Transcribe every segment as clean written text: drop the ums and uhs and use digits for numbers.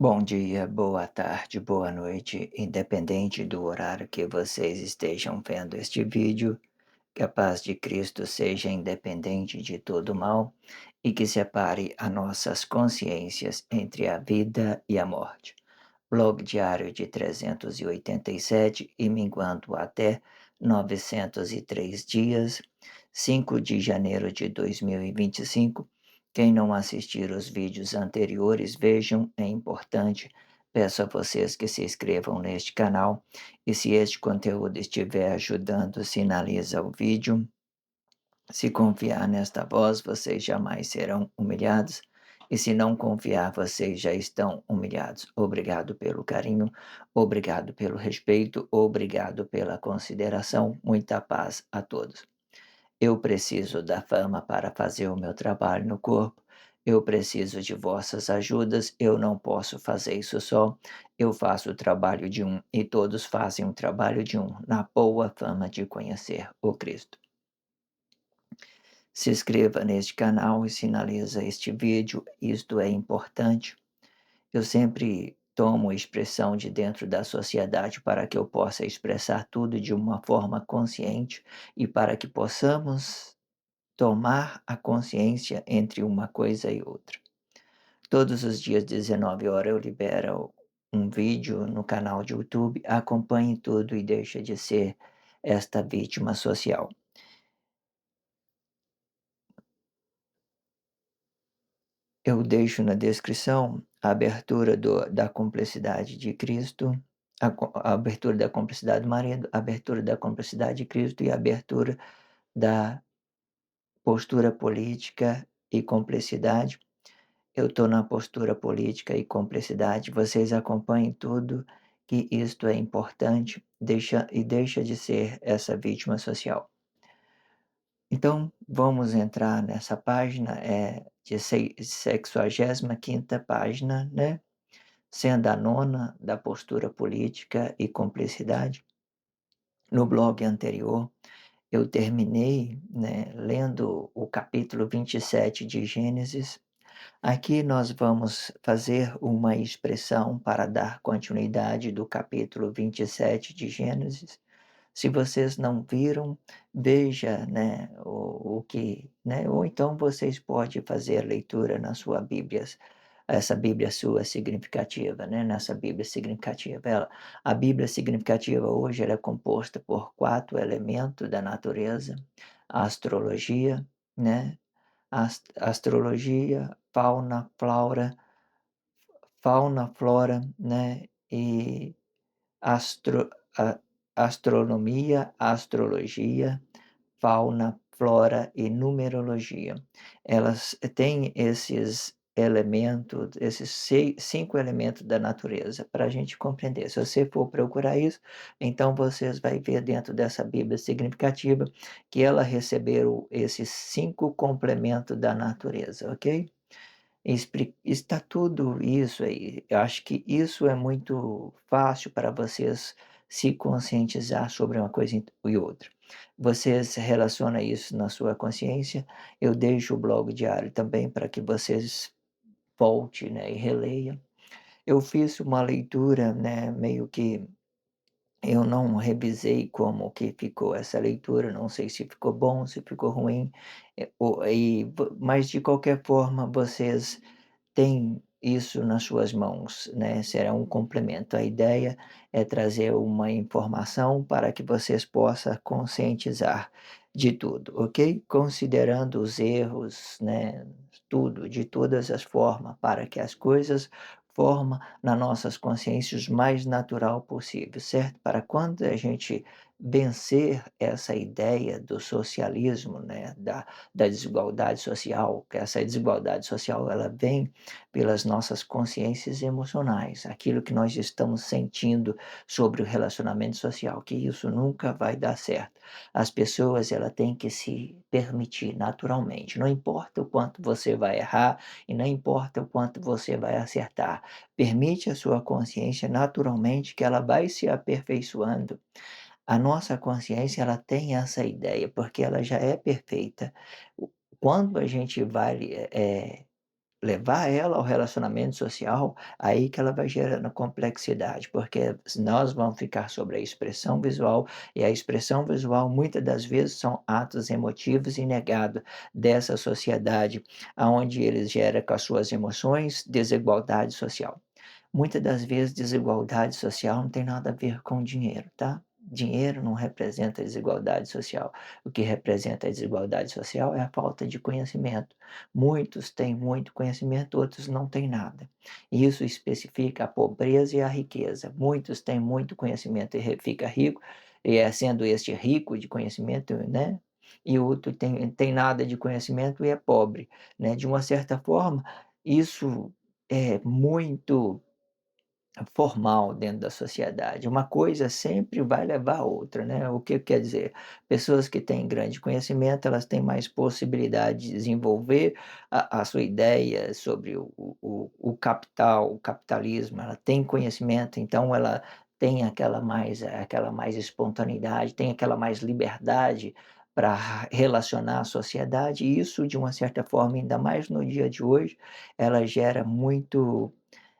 Bom dia, boa tarde, boa noite, independente do horário que vocês estejam vendo este vídeo, que a paz de Cristo seja independente de todo mal e que separe as nossas consciências entre a vida e a morte. Blog diário de 387 e minguando até 903 dias, 5 de janeiro de 2025. Quem não assistir os vídeos anteriores, vejam, é importante. Peço a vocês que se inscrevam neste canal e se este conteúdo estiver ajudando, sinaliza o vídeo. Se confiar nesta voz, vocês jamais serão humilhados, e se não confiar, vocês já estão humilhados. Obrigado pelo carinho, obrigado pelo respeito, obrigado pela consideração. Muita paz a todos. Eu preciso da fama para fazer o meu trabalho no corpo. Eu preciso de vossas ajudas. Eu não posso fazer isso só. Eu faço o trabalho de um e todos fazem o trabalho de um, na boa fama de conhecer o Cristo. Se inscreva neste canal e sinaliza este vídeo, isto é importante. Eu sempre tomo expressão de dentro da sociedade para que eu possa expressar tudo de uma forma consciente e para que possamos tomar a consciência entre uma coisa e outra. Todos os dias, 19 horas, eu libero um vídeo no canal de YouTube. Acompanhe tudo e deixe de ser esta vítima social. Eu deixo na descrição a abertura da cumplicidade de Cristo, a abertura da cumplicidade do marido, a abertura da cumplicidade de Cristo e a abertura da postura política e cumplicidade. Eu estou na postura política e cumplicidade, vocês acompanhem tudo, que isto é importante, deixa de ser essa vítima social. Então, vamos entrar nessa página, de 65ª página, né, sendo a nona da postura política e cumplicidade. No blog anterior, eu terminei, né, lendo o capítulo 27 de Gênesis. Aqui nós vamos fazer uma expressão para dar continuidade do capítulo 27 de Gênesis. Se vocês não viram, veja, né, o que, né, ou então vocês podem fazer a leitura na sua Bíblia, essa Bíblia sua significativa, né, nessa Bíblia significativa. A Bíblia significativa hoje ela é composta por 4 elementos da natureza: a astrologia, né, astrologia, fauna, flora, né, e astro a astronomia, astrologia, fauna, flora e numerologia. Elas têm esses elementos, esses 5 elementos da natureza para a gente compreender. Se você for procurar isso, então vocês vai ver dentro dessa Bíblia significativa que ela receberam esses 5 complementos da natureza, ok? Está tudo isso aí. Eu acho que isso é muito fácil para vocês se conscientizar sobre uma coisa e outra. Vocês relacionam isso na sua consciência. Eu deixo o blog diário também para que vocês volte, né, e releia. Eu fiz uma leitura, né, meio que eu não revisei como que ficou essa leitura, não sei se ficou bom, se ficou ruim, mas de qualquer forma vocês têm isso nas suas mãos, né, será um complemento. A ideia é trazer uma informação para que vocês possam conscientizar de tudo, ok? Considerando os erros, né, tudo, de todas as formas, para que as coisas forma na nossas consciências o mais natural possível, certo? Para quando a gente vencer essa ideia do socialismo, né, da desigualdade social, que essa desigualdade social ela vem pelas nossas consciências emocionais, aquilo que nós estamos sentindo sobre o relacionamento social, que isso nunca vai dar certo. As pessoas ela têm que se permitir naturalmente, não importa o quanto você vai errar e não importa o quanto você vai acertar. Permite a sua consciência naturalmente que ela vai se aperfeiçoando. A nossa consciência ela tem essa ideia, porque ela já é perfeita. O Quando a gente vai, levar ela ao relacionamento social, aí que ela vai gerando complexidade, porque nós vamos ficar sobre a expressão visual, e a expressão visual muitas das vezes são atos emotivos e negados dessa sociedade, aonde eles geram com as suas emoções desigualdade social. Muitas das vezes desigualdade social não tem nada a ver com dinheiro, tá? Dinheiro não representa desigualdade social. O que representa a desigualdade social é a falta de conhecimento. Muitos têm muito conhecimento, outros não têm nada. Isso especifica a pobreza e a riqueza. Muitos têm muito conhecimento e fica rico, e é sendo este rico de conhecimento, né? E o outro tem nada de conhecimento e é pobre, né? De uma certa forma, isso é muito formal dentro da sociedade. Uma coisa sempre vai levar a outra, né. O que quer dizer? Pessoas que têm grande conhecimento, elas têm mais possibilidade de desenvolver a sua ideia sobre o capital, o capitalismo, ela tem conhecimento, então ela tem aquela mais espontaneidade, tem aquela mais liberdade para relacionar a sociedade, e isso de uma certa forma, ainda mais no dia de hoje, ela gera muito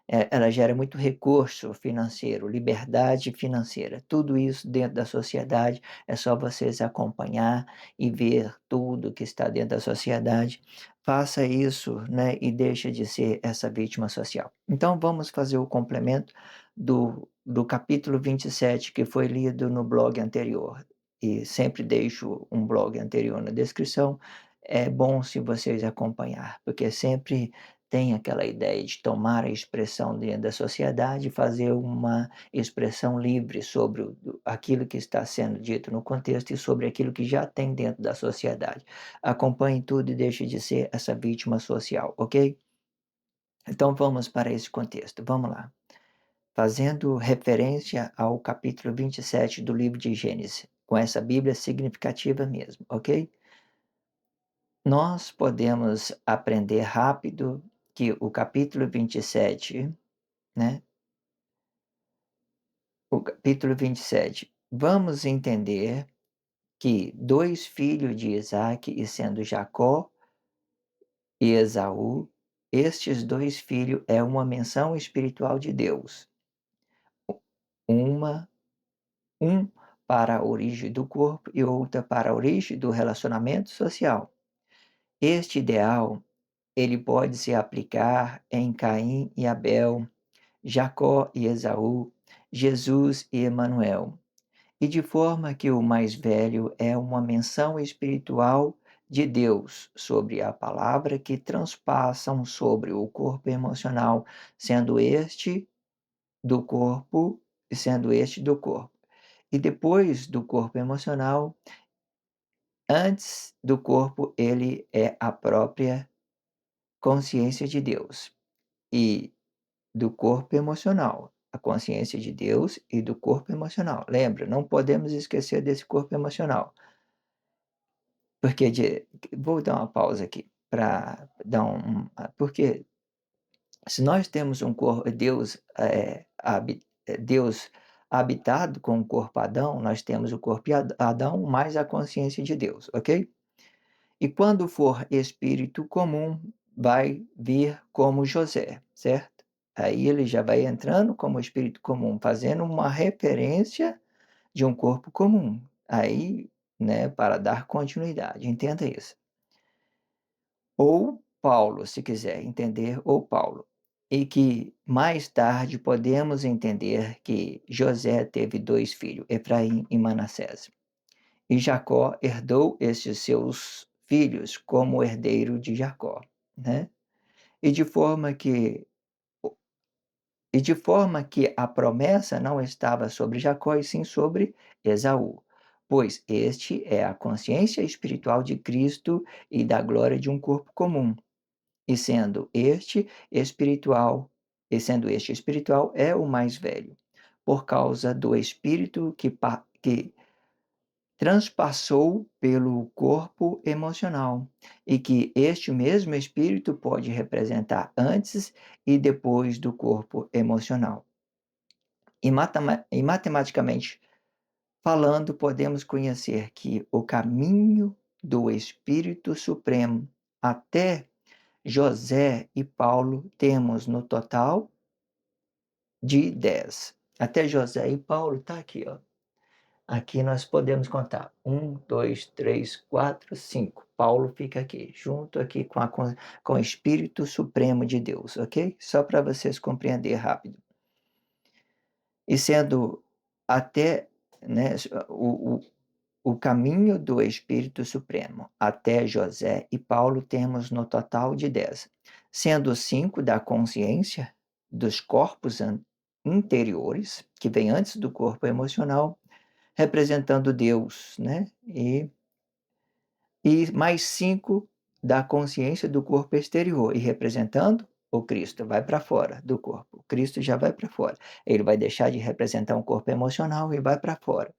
ela gera muito recurso financeiro, liberdade financeira. Tudo isso dentro da sociedade, é só vocês acompanhar e ver tudo que está dentro da sociedade. Faça isso, né, e deixa de ser essa vítima social. Então vamos fazer o complemento do capítulo 27 que foi lido no blog anterior. E sempre deixo um blog anterior na descrição. É bom se vocês acompanhar, porque sempre tem aquela ideia de tomar a expressão dentro da sociedade e fazer uma expressão livre sobre aquilo que está sendo dito no contexto e sobre aquilo que já tem dentro da sociedade. Acompanhe tudo e deixe de ser essa vítima social, ok? Então vamos para esse contexto, vamos lá. Fazendo referência ao capítulo 27 do livro de Gênesis, com essa Bíblia significativa mesmo, ok? Nós podemos aprender rápido que o capítulo 27, né, o capítulo 27, vamos entender que 2 filhos de Isaque, e sendo Jacó e Esaú, estes 2 filhos é uma menção espiritual de Deus. Uma um para a origem do corpo e outra para a origem do relacionamento social. Este ideal, ele pode se aplicar em Caim e Abel, Jacó e Esaú, Jesus e Emanuel, e de forma que o mais velho é uma menção espiritual de Deus sobre a palavra que transpassam sobre o corpo emocional, sendo este do corpo e sendo este do corpo. E depois do corpo emocional, antes do corpo, ele é a própria consciência de Deus. E do corpo emocional, a consciência de Deus e do corpo emocional. Lembra, não podemos esquecer desse corpo emocional, porque vou dar uma pausa aqui para dar porque se nós temos um corpo, Deus habitado com o corpo Adão, nós temos o corpo Adão mais a consciência de Deus, ok? E quando for espírito comum, vai vir como José, certo? Aí ele já vai entrando como espírito comum, fazendo uma referência de um corpo comum. Aí, né, para dar continuidade, entenda isso. Ou Paulo, se quiser entender, ou Paulo. E que mais tarde podemos entender que José teve 2 filhos, Efraim e Manassés. E Jacó herdou esses seus filhos como herdeiro de Jacó, né? E de forma que a promessa não estava sobre Jacó, e sim sobre Esaú, pois este é a consciência espiritual de Cristo e da glória de um corpo comum, e sendo este espiritual é o mais velho, por causa do espírito que transpassou pelo corpo emocional, e que este mesmo espírito pode representar antes e depois do corpo emocional. E matematicamente falando, podemos conhecer que o caminho do Espírito Supremo até José e Paulo temos no total de 10. Até José e Paulo está aqui, ó. Aqui nós podemos contar 1, 2, 3, 4, 5. Paulo fica aqui, junto aqui com o Espírito Supremo de Deus, ok? Só para vocês compreender rápido. E sendo até, né, o caminho do Espírito Supremo até José e Paulo temos no total de 10, sendo 5 da consciência dos corpos interiores, que vem antes do corpo emocional, representando Deus, né? E mais 5 da consciência do corpo exterior, e representando o Cristo, vai para fora do corpo. O Cristo já vai para fora. Ele vai deixar de representar um corpo emocional e vai para fora.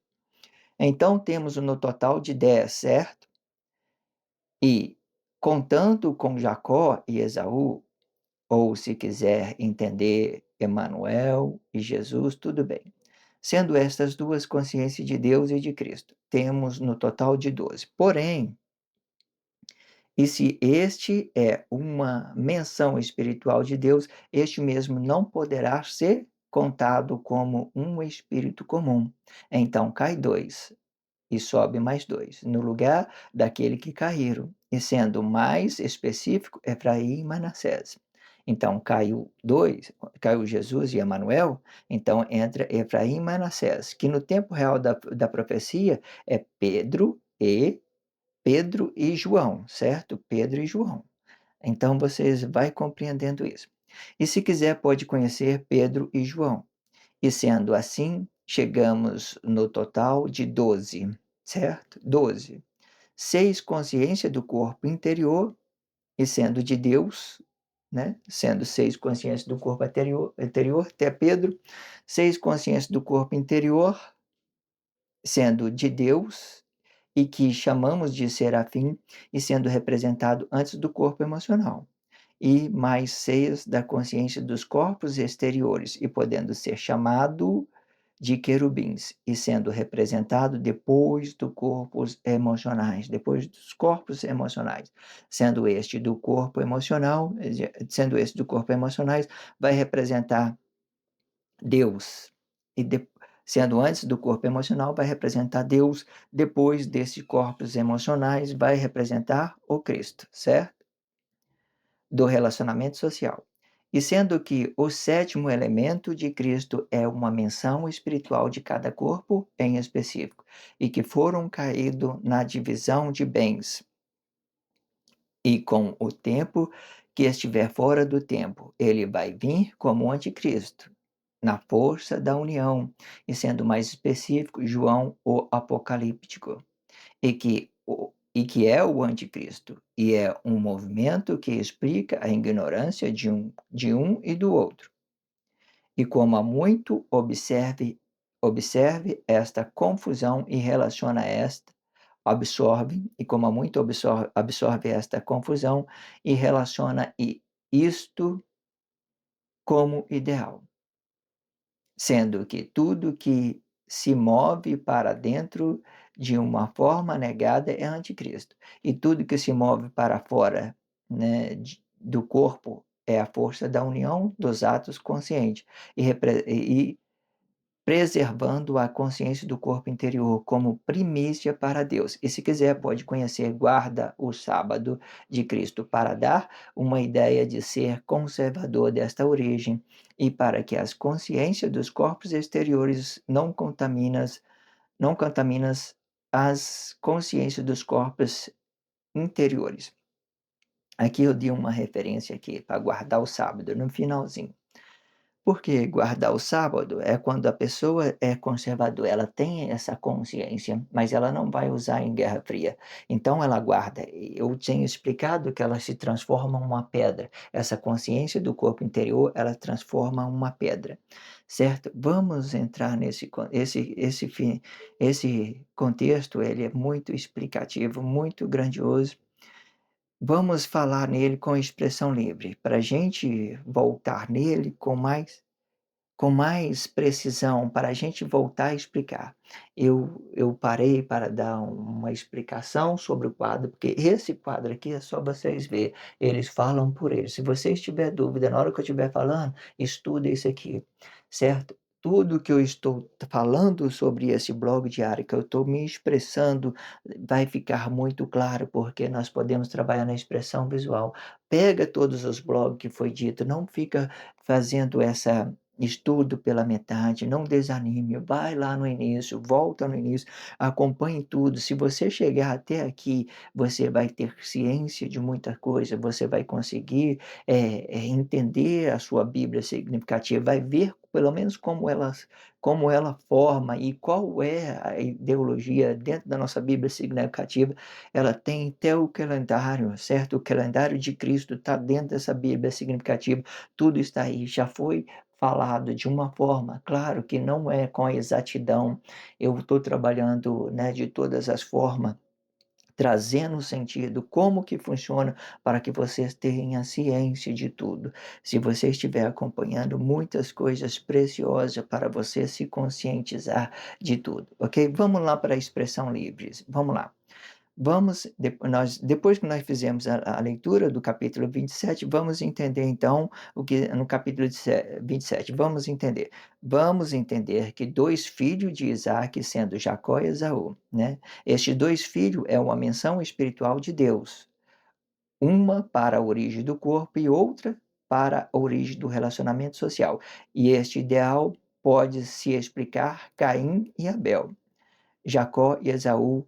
Então temos no total de 10, certo? E contando com Jacó e Esaú, ou se quiser entender Emanuel e Jesus, tudo bem. Sendo estas duas consciências de Deus e de Cristo, temos no total de 12. Porém, e se este é uma menção espiritual de Deus, este mesmo não poderá ser contado como um espírito comum. Então cai 2 e sobe mais 2, no lugar daquele que caíram, e sendo mais específico, Efraim e Manassés. Então caiu 2, caiu Jesus e Emanuel, então entra Efraim e Manassés, que no tempo real da profecia é Pedro e João, certo? Pedro e João. Então vocês vai compreendendo isso. E se quiser pode conhecer Pedro e João. E sendo assim, chegamos no total de 12, certo? 12. 6 consciência do corpo interior e sendo de Deus, né? Sendo 6 consciências do corpo interior, até Pedro. 6 consciências do corpo interior, sendo de Deus, e que chamamos de serafim, e sendo representado antes do corpo emocional. E mais 6 da consciência dos corpos exteriores, e podendo ser chamado de querubins, e sendo representado depois do corpos emocionais, depois dos corpos emocionais, sendo este do corpo emocionais, vai representar Deus, e sendo antes do corpo emocional, vai representar Deus, depois desses corpos emocionais, vai representar o Cristo, certo? Do relacionamento social. E sendo que o sétimo elemento de Cristo é uma menção espiritual de cada corpo em específico, e que foram caídos na divisão de bens. E com o tempo que estiver fora do tempo, ele vai vir como anticristo, na força da união, e sendo mais específico, João o Apocalíptico, e que é o anticristo, e é um movimento que explica a ignorância de um e do outro. E como há muito observe esta confusão e relaciona esta, absorve, e como há muito absorve esta confusão e relaciona isto como ideal, sendo que tudo que se move para dentro de uma forma negada é anticristo, e tudo que se move para fora, né, do corpo é a força da união dos atos conscientes, e preservando a consciência do corpo interior como primícia para Deus. E se quiser, pode conhecer Guarda o Sábado de Cristo, para dar uma ideia de ser conservador desta origem, e para que as consciências dos corpos exteriores não contaminas as consciências dos corpos interiores. Aqui eu dei uma referência aqui para guardar o sábado no finalzinho. Porque guardar o sábado é quando a pessoa é conservadora, ela tem essa consciência, mas ela não vai usar em Guerra Fria. Então ela guarda. Eu tinha explicado que ela se transforma em uma pedra. Essa consciência do corpo interior, ela transforma uma pedra, certo? Vamos entrar esse contexto, ele é muito explicativo, muito grandioso. Vamos falar nele com expressão livre, para a gente voltar nele com mais com mais precisão para a gente voltar a explicar. Eu parei para dar uma explicação sobre o quadro, porque esse quadro aqui é só vocês ver, eles falam por eles. Se vocês tiver dúvida na hora que eu estiver falando, estuda esse aqui, certo? Tudo que eu estou falando sobre esse blog diário, que eu estou me expressando, vai ficar muito claro, porque nós podemos trabalhar na expressão visual. Pega todos os blogs que foi dito, não fica fazendo essa estudo pela metade, não desanime, vai lá no início, volta no início, acompanhe tudo. Se você chegar até aqui, você vai ter ciência de muita coisa, você vai conseguir, entender a sua Bíblia significativa, vai ver pelo menos como ela forma e qual é a ideologia dentro da nossa Bíblia significativa. Ela tem até o calendário, certo? O calendário de Cristo está dentro dessa Bíblia significativa, tudo está aí, já foi falado de uma forma, claro que não é com a exatidão, eu estou trabalhando, né, de todas as formas, trazendo sentido, como que funciona, para que vocês tenham ciência de tudo. Se você estiver acompanhando, muitas coisas preciosas para você se conscientizar de tudo, ok? Vamos lá para a expressão livres, vamos lá. Vamos, depois que nós fizemos a leitura do capítulo 27, vamos entender então o que no capítulo 27, vamos entender que 2 filhos de Isaque, sendo Jacó e Esaú, né, estes 2 filhos é uma menção espiritual de Deus, uma para a origem do corpo e outra para a origem do relacionamento social. E este ideal pode se explicar Caim e Abel, Jacó e Esaú,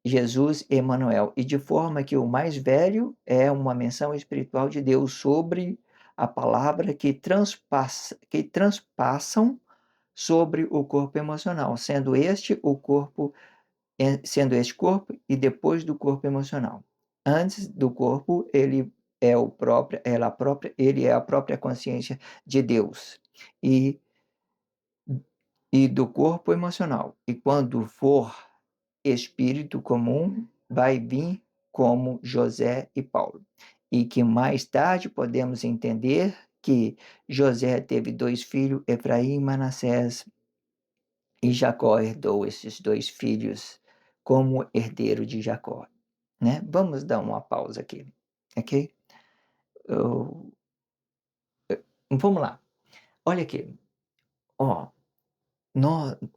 Jesus Emanuel, e de forma que o mais velho é uma menção espiritual de Deus sobre a palavra que transpassam sobre o corpo emocional, sendo este corpo e depois do corpo emocional. Antes do corpo, ele é a própria consciência de Deus e do corpo emocional. E quando for espírito comum, vai vir como José e Paulo. E que mais tarde podemos entender que José teve 2 filhos, Efraim e Manassés, e Jacó herdou esses 2 filhos como herdeiro de Jacó, né. Vamos dar uma pausa aqui, ok? Eu vamos lá. Olha aqui, ó,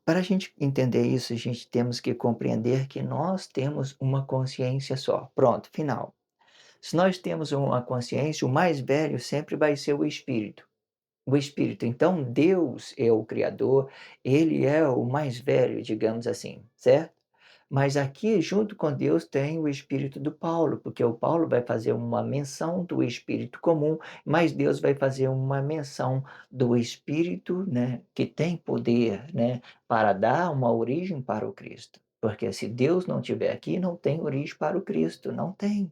para a gente entender isso, a gente temos que compreender que nós temos uma consciência só. Pronto, final. Se nós temos uma consciência, o mais velho sempre vai ser o espírito. O espírito. Então, Deus é o criador, ele é o mais velho, digamos assim, certo? Mas aqui, junto com Deus, tem o espírito do Paulo, porque o Paulo vai fazer uma menção do espírito comum, mas Deus vai fazer uma menção do espírito, né, que tem poder, né, para dar uma origem para o Cristo. Porque se Deus não estiver aqui, não tem origem para o Cristo, não tem,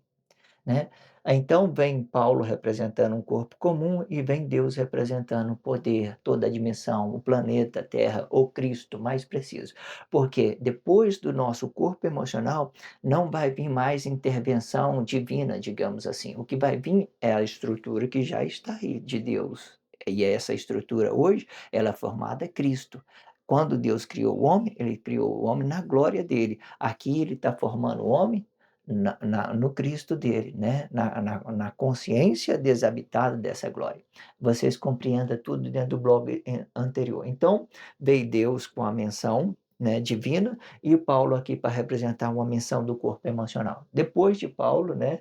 né. Então vem Paulo representando um corpo comum e vem Deus representando o poder, toda a dimensão, o planeta Terra, o Cristo, mais preciso. Porque depois do nosso corpo emocional, não vai vir mais intervenção divina, digamos assim. O que vai vir é a estrutura que já está aí, de Deus. E essa estrutura hoje, ela é formada Cristo. Quando Deus criou o homem, ele criou o homem na glória dele. Aqui ele está formando o homem no Cristo dele, né? Na consciência desabitada dessa glória. Vocês compreendam tudo dentro do blog anterior. Então, veio Deus com a menção, né, divina, e Paulo aqui para representar uma menção do corpo emocional. Depois de Paulo, né,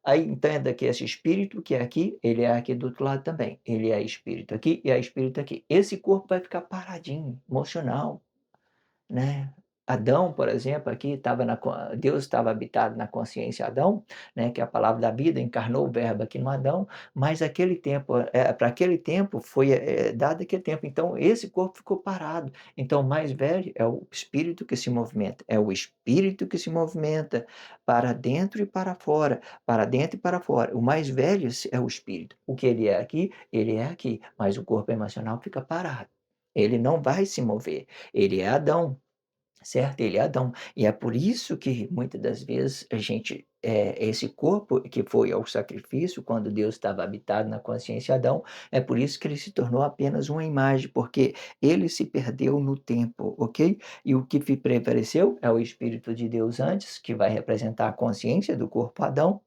aí entenda que esse espírito que é aqui, ele é aqui do outro lado também. Ele é espírito aqui e é espírito aqui. Esse corpo vai ficar paradinho, emocional, né. Adão, por exemplo, aqui estava Deus estava habitado na consciência de Adão, né, que é a palavra da vida, encarnou o verbo aqui no Adão, mas aquele tempo, para aquele tempo foi, dado aquele tempo, então esse corpo ficou parado. Então o mais velho é o espírito que se movimenta, é o espírito que se movimenta para dentro e para fora, para dentro e para fora. O mais velho é o espírito. O que ele é aqui, mas o corpo emocional fica parado. Ele não vai se mover, ele é Adão. certo? Ele é Adão. E é por isso que muitas das vezes a gente, esse corpo que foi ao sacrifício quando Deus estava habitado na consciência de Adão, é por isso que ele se tornou apenas uma imagem, porque ele se perdeu no tempo, ok? E o que prevaleceu é o Espírito de Deus antes, que vai representar a consciência do corpo Adão,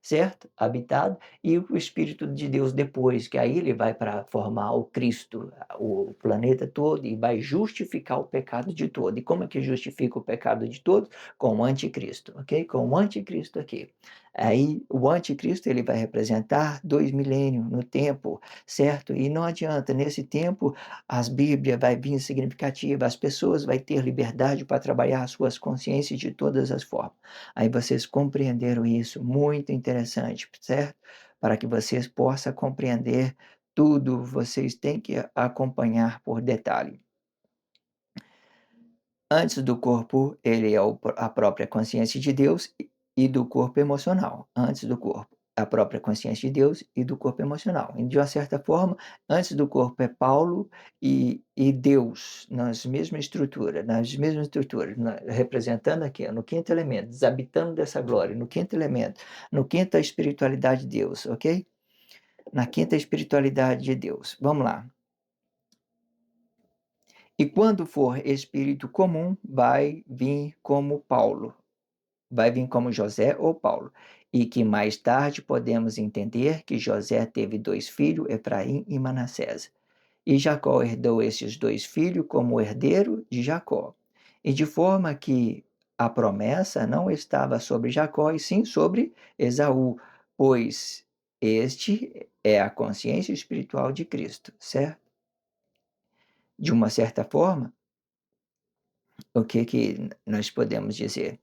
certo? Habitado, e o Espírito de Deus depois, que aí ele vai para formar o Cristo, o planeta todo, e vai justificar o pecado de todo. E como é que justifica o pecado de todos? Com o anticristo, ok? Com o anticristo aqui. Aí o anticristo ele vai representar 2 milênios no tempo, certo? E não adianta, nesse tempo as Bíblias vai vir significativa, as pessoas vai ter liberdade para trabalhar as suas consciências de todas as formas. Aí vocês compreenderam isso, muito interessante, certo? Para que vocês possam compreender tudo, vocês têm que acompanhar por detalhe. Antes do corpo, ele é a própria consciência de Deus e do corpo emocional. Antes do corpo, a própria consciência de Deus e do corpo emocional. E de uma certa forma, antes do corpo é Paulo e Deus, nas mesmas estruturas, representando aqui, no quinto elemento, desabitando dessa glória, no quinto elemento, no quinta espiritualidade de Deus, ok? Na quinta espiritualidade de Deus. Vamos lá. E quando for espírito comum, vai vir como Paulo, vai vir como José ou Paulo. E que mais tarde podemos entender que José teve 2 filhos, Efraim e Manassés. E Jacó herdou esses 2 filhos como herdeiro de Jacó. E de forma que a promessa não estava sobre Jacó, e sim sobre Esaú, pois este é a consciência espiritual de Cristo, certo? De uma certa forma, o que que nós podemos dizer?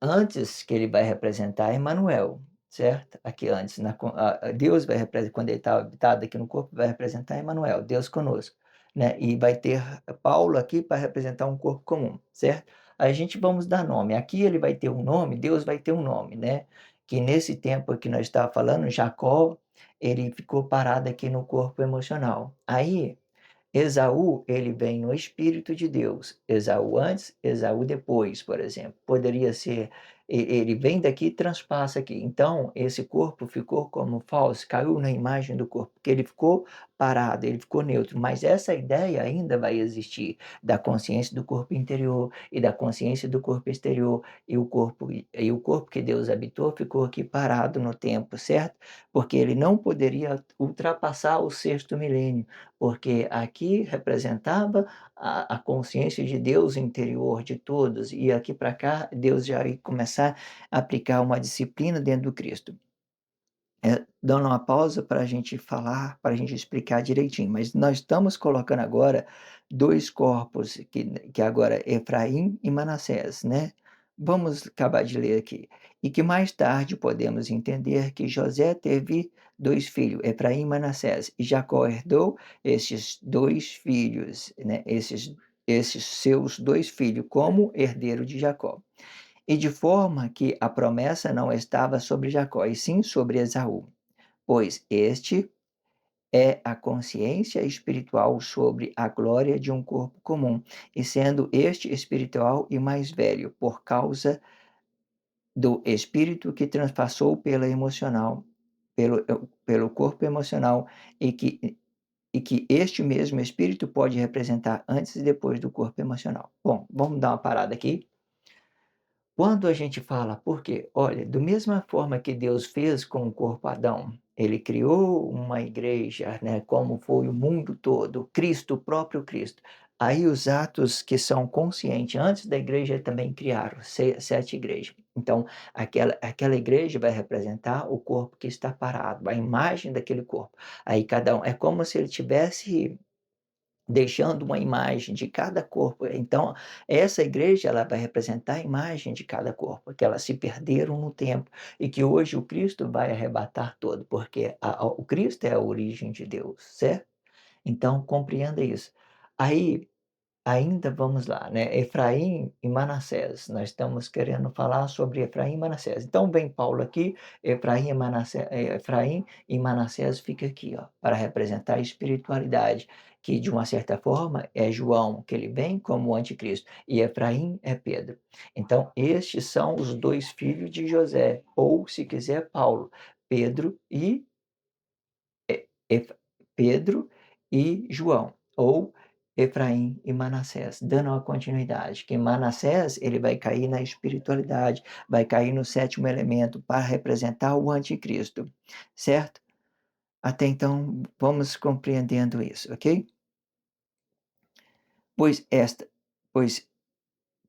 Antes que ele vai representar Emanuel, certo? Aqui antes, Deus vai representar, quando ele está habitado aqui no corpo, vai representar Emanuel, Deus conosco, né? E vai ter Paulo aqui para representar um corpo comum, certo? A gente vamos dar nome. Aqui ele vai ter um nome, Deus vai ter um nome, né? Que nesse tempo que nós estávamos falando, Jacó, ele ficou parado aqui no corpo emocional. Aí Esaú, ele vem no Espírito de Deus. Esaú antes, Esaú depois, por exemplo. Poderia ser, ele vem daqui e transpassa aqui. Então, esse corpo ficou como falso, caiu na imagem do corpo, porque ele ficou parado, ele ficou neutro. Mas essa ideia ainda vai existir, da consciência do corpo interior e da consciência do corpo exterior. E o corpo que Deus habitou ficou aqui parado no tempo, certo? Porque ele não poderia ultrapassar o sexto milênio, porque aqui representava a consciência de Deus interior de todos, e aqui para cá Deus já ia começar a aplicar uma disciplina dentro do Cristo. Dando uma pausa para a gente falar, para a gente explicar direitinho, mas nós estamos colocando agora 2 corpos, que agora é Efraim e Manassés, né. Vamos acabar de ler aqui. E que mais tarde podemos entender que José teve 2 filhos, Efraim e Manassés, e Jacó herdou esses 2 filhos, né, esses seus 2 filhos como herdeiro de Jacó. E de forma que a promessa não estava sobre Jacó, e sim sobre Esaú, pois este é a consciência espiritual sobre a glória de um corpo comum, e sendo este espiritual e mais velho, por causa do espírito que transpassou pelo corpo emocional, e que este mesmo espírito pode representar antes e depois do corpo emocional. Bom, vamos dar uma parada aqui. Quando a gente fala porque, olha, da mesma forma que Deus fez com o corpo Adão, ele criou uma igreja, né, como foi o mundo todo, Cristo, o próprio Cristo. Aí os atos que são conscientes, antes da igreja também criaram 7 igrejas. Então, aquela igreja vai representar o corpo que está parado, a imagem daquele corpo. Aí cada um, é como se ele tivesse deixando uma imagem de cada corpo. Então, essa igreja ela vai representar a imagem de cada corpo, que elas se perderam no tempo e que hoje o Cristo vai arrebatar todo, porque o Cristo é a origem de Deus, certo? Então, compreenda isso. Aí, Ainda vamos lá, né, Efraim e Manassés, nós estamos querendo falar sobre Efraim e Manassés. Então vem Paulo aqui, Efraim e Manassés fica aqui, ó, para representar a espiritualidade, que de uma certa forma é João, que ele vem como o anticristo, e Efraim é Pedro. Então estes são os 2 filhos de José, ou se quiser Paulo, Pedro e Ef Pedro e João, ou Efraim e Manassés, dando uma continuidade, que Manassés ele vai cair na espiritualidade, vai cair no 7º elemento para representar o anticristo, certo? Até então vamos compreendendo isso, ok? Pois esta pois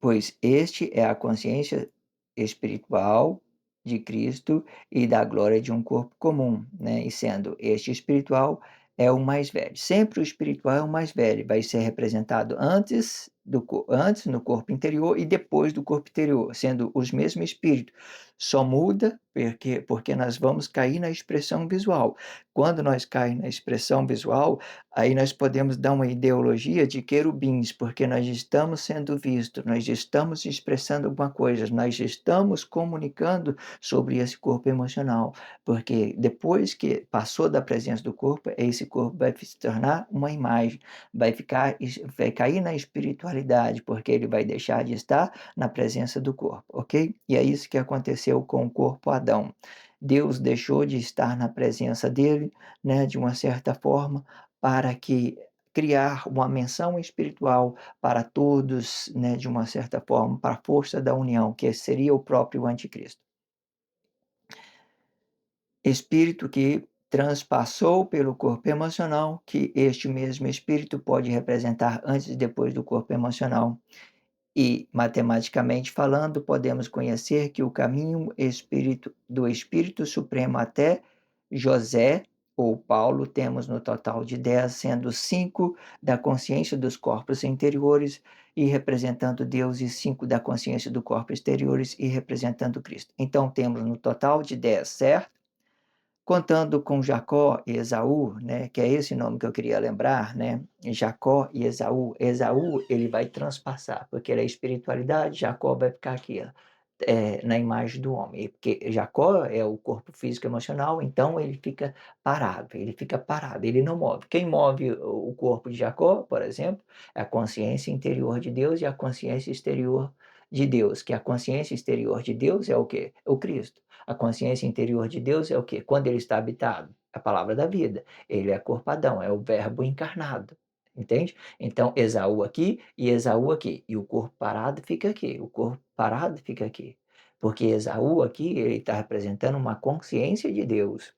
Pois este é a consciência espiritual de Cristo e da glória de um corpo comum, né, e sendo este espiritual é o mais velho. Sempre o espiritual é o mais velho, vai ser representado antes no corpo interior e depois do corpo interior, sendo os mesmos espíritos. Só muda porque nós vamos cair na expressão visual. Quando nós caímos na expressão visual, aí nós podemos dar uma ideologia de querubins, porque nós estamos sendo vistos, nós estamos expressando alguma coisa, nós estamos comunicando sobre esse corpo emocional, porque depois que passou da presença do corpo, esse corpo vai se tornar uma imagem, vai cair na espiritualidade, porque ele vai deixar de estar na presença do corpo, ok? E é isso que aconteceu com o corpo Adão. Deus deixou de estar na presença dele, né, de uma certa forma, para que criar uma menção espiritual para todos, né, de uma certa forma, para a força da união, que seria o próprio anticristo. Espírito que transpassou pelo corpo emocional, que este mesmo espírito pode representar antes e depois do corpo emocional. E, matematicamente falando, podemos conhecer que o caminho do Espírito Supremo até José ou Paulo temos no total de 10, sendo 5 da consciência dos corpos interiores e representando Deus, e 5 da consciência do corpo exteriores e representando Cristo. Então temos no total de 10, certo? Contando com Jacó e Esaú, né, que é esse nome que eu queria lembrar, né, Jacó e Esaú. Esaú, ele vai transpassar, porque ele é espiritualidade, Jacó vai ficar aqui, ó, na imagem do homem, porque Jacó é o corpo físico e emocional, então ele fica parado, ele não move. Quem move o corpo de Jacó, por exemplo, é a consciência interior de Deus e a consciência exterior de Deus, que a consciência exterior de Deus é o quê? O Cristo. A consciência interior de Deus é o quê? Quando ele está habitado? A palavra da vida. Ele é corpadão, é o verbo encarnado. Entende? Então, Esaú aqui e Esaú aqui. E o corpo parado fica aqui. O corpo parado fica aqui. Porque Esaú aqui, ele está representando uma consciência de Deus.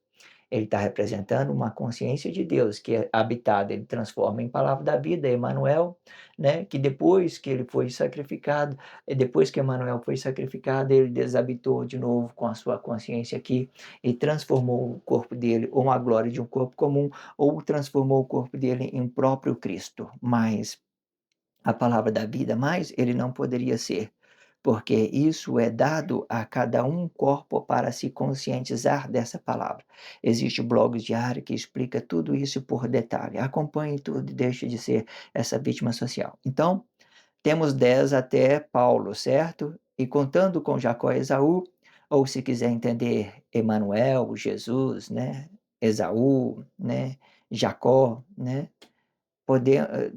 Ele está representando uma consciência de Deus que é habitada, ele transforma em palavra da vida, Emanuel, né? Que depois que ele foi sacrificado, depois que Emanuel foi sacrificado, ele desabitou de novo com a sua consciência aqui e transformou o corpo dele, ou a glória de um corpo comum, ou transformou o corpo dele em próprio Cristo. Mas a palavra da vida, mas ele não poderia ser, porque isso é dado a cada um corpo para se conscientizar dessa palavra. Existe o blog diário que explica tudo isso por detalhe. Acompanhe tudo e deixe de ser essa vítima social. Então, temos 10 até Paulo, certo? E contando com Jacó e Esaú, ou se quiser entender Emanuel, Jesus, né? Esaú, né? Jacó, né?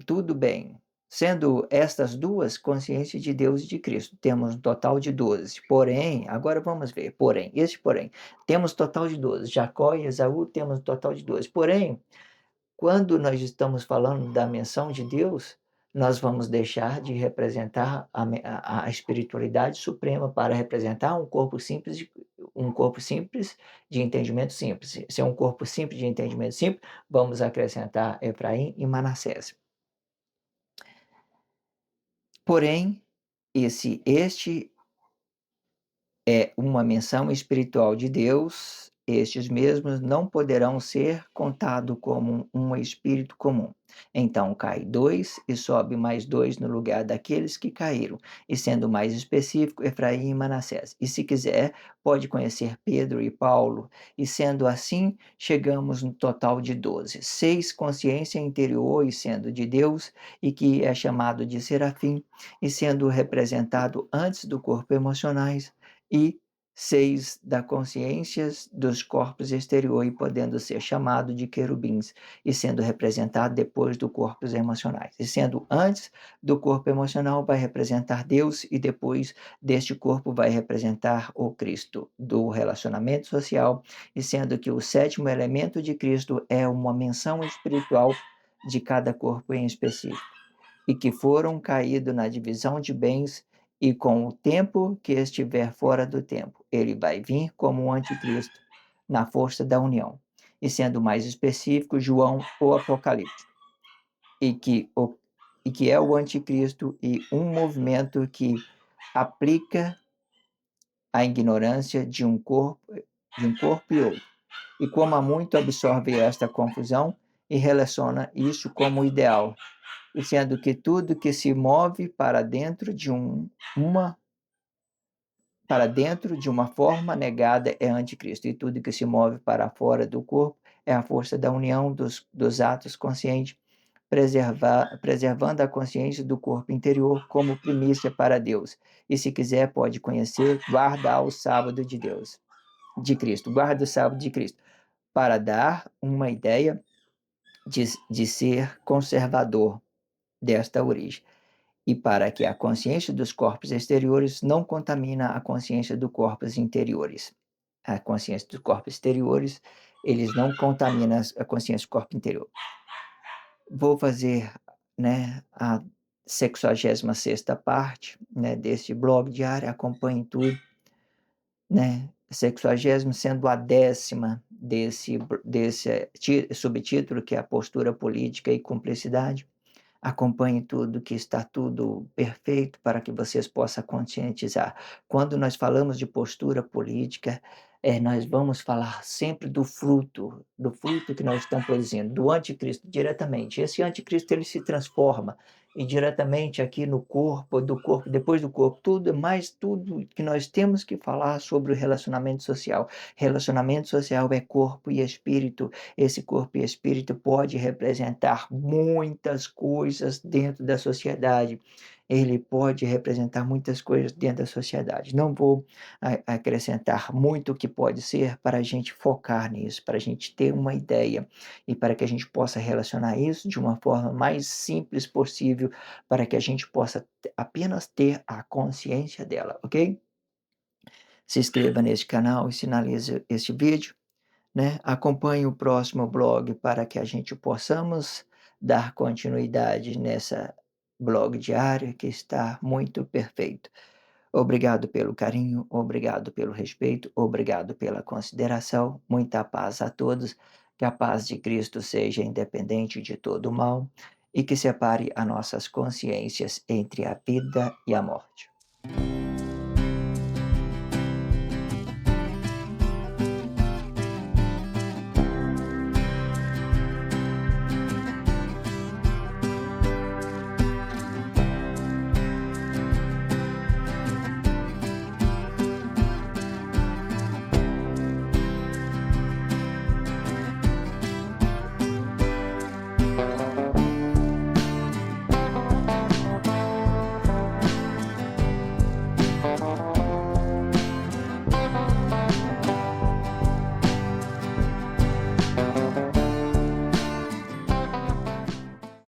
Tudo bem. Sendo estas duas consciências de Deus e de Cristo, temos um total de 12. Porém, agora vamos ver, porém, temos total de 12. Jacó e Esaú temos um total de 12. Porém, quando nós estamos falando da menção de Deus, nós vamos deixar de representar a espiritualidade suprema para representar um corpo simples de entendimento simples. Se é um corpo simples de entendimento simples, vamos acrescentar Efraim e Manassés. Porém, este é uma menção espiritual de Deus, estes mesmos não poderão ser contados como um espírito comum. Então cai 2 e sobe mais 2 no lugar daqueles que caíram, e sendo mais específico, Efraim e Manassés. E se quiser, pode conhecer Pedro e Paulo, e sendo assim, chegamos no total de 12. 6 consciência interior e sendo de Deus, e que é chamado de serafim, e sendo representado antes do corpo emocionais, e 6 da consciência dos corpos exterior e podendo ser chamado de querubins, e sendo representado depois do corpos emocionais. E sendo antes do corpo emocional, vai representar Deus, e depois deste corpo vai representar o Cristo do relacionamento social, e sendo que o sétimo elemento de Cristo é uma menção espiritual de cada corpo em específico, e que foram caídos na divisão de bens, e com o tempo que estiver fora do tempo, ele vai vir como um anticristo na força da união. E sendo mais específico, João, o Apocalipse, e que é o anticristo e um movimento que aplica a ignorância de um corpo e outro. E como há muito absorve esta confusão e relaciona isso como ideal, e sendo que tudo que se move para dentro de uma forma negada é anticristo, e tudo que se move para fora do corpo é a força da união dos atos conscientes, preservando a consciência do corpo interior como primícia para Deus. E se quiser, pode conhecer, guarda o sábado de Deus, de Cristo, guarda o sábado de Cristo, para dar uma ideia de ser conservador desta origem, e para que a consciência dos corpos exteriores não contamina a consciência dos corpos interiores. A consciência dos corpos exteriores, eles não contaminam a consciência do corpo interior. Vou fazer, né, a 66ª parte, né, desse blog diário, acompanhe tudo, né, 60ª sendo a 10ª desse subtítulo, que é a postura política e cumplicidade. Acompanhe tudo, que está tudo perfeito para que vocês possam conscientizar. Quando nós falamos de postura política, nós vamos falar sempre do fruto que nós estamos produzindo, do anticristo diretamente. Esse anticristo ele se transforma e diretamente aqui no corpo, do corpo, depois do corpo, tudo mais tudo que nós temos que falar sobre o relacionamento social. Relacionamento social é corpo e espírito. Esse corpo e espírito pode representar muitas coisas dentro da sociedade. Ele pode representar muitas coisas dentro da sociedade. Não vou acrescentar muito o que pode ser para a gente focar nisso, para a gente ter uma ideia e para que a gente possa relacionar isso de uma forma mais simples possível, para que a gente possa apenas ter a consciência dela, ok? Se inscreva neste canal e sinalize este vídeo, né? Acompanhe o próximo blog para que a gente possamos dar continuidade nessa blog diária que está muito perfeito. Obrigado pelo carinho, obrigado pelo respeito, obrigado pela consideração. Muita paz a todos. Que a paz de Cristo seja independente de todo o mal e que separe as nossas consciências entre a vida e a morte.